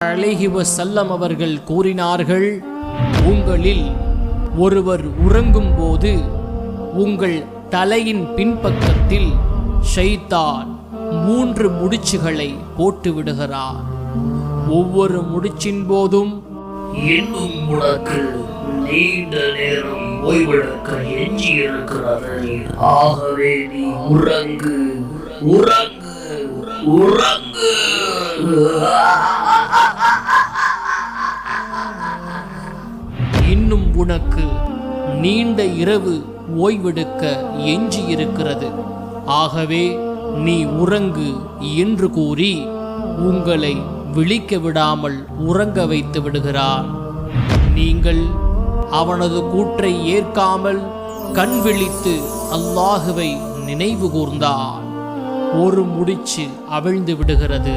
அலைஹி வஸல்லம் அவர்கள் கூறினார்கள், உங்களில் ஒருவர் உறங்கும் போது உங்கள் தலையின் பின்பக்கத்தில் ஷைத்தான் 3 முடிச்சுகளை போட்டு விடுகிறார். ஒவ்வொரு முடிச்சின் போதும் இன்னும் உனக்கு நீண்ட நேரம் ஓய்வெடுக்க எஞ்சி இருக்கிறது, ஆகவே நீ உறங்கு உறங்கு உறங்கு. இன்னும் உனக்கு நீண்ட இரவு ஓய்வெடுக்க எஞ்சி இருக்கிறது, ஆகவே நீ உறங்கு என்று கூறி உங்களை விழிக்க விடாமல் உறங்க வைத்து விடுகிறான். நீங்கள் அவனது கூற்றை ஏற்காமல் கண் விழித்து அல்லாஹுவை நினைவு கூர்ந்தால் ஒரு முடிச்சு அவிழ்ந்து விடுகிறது.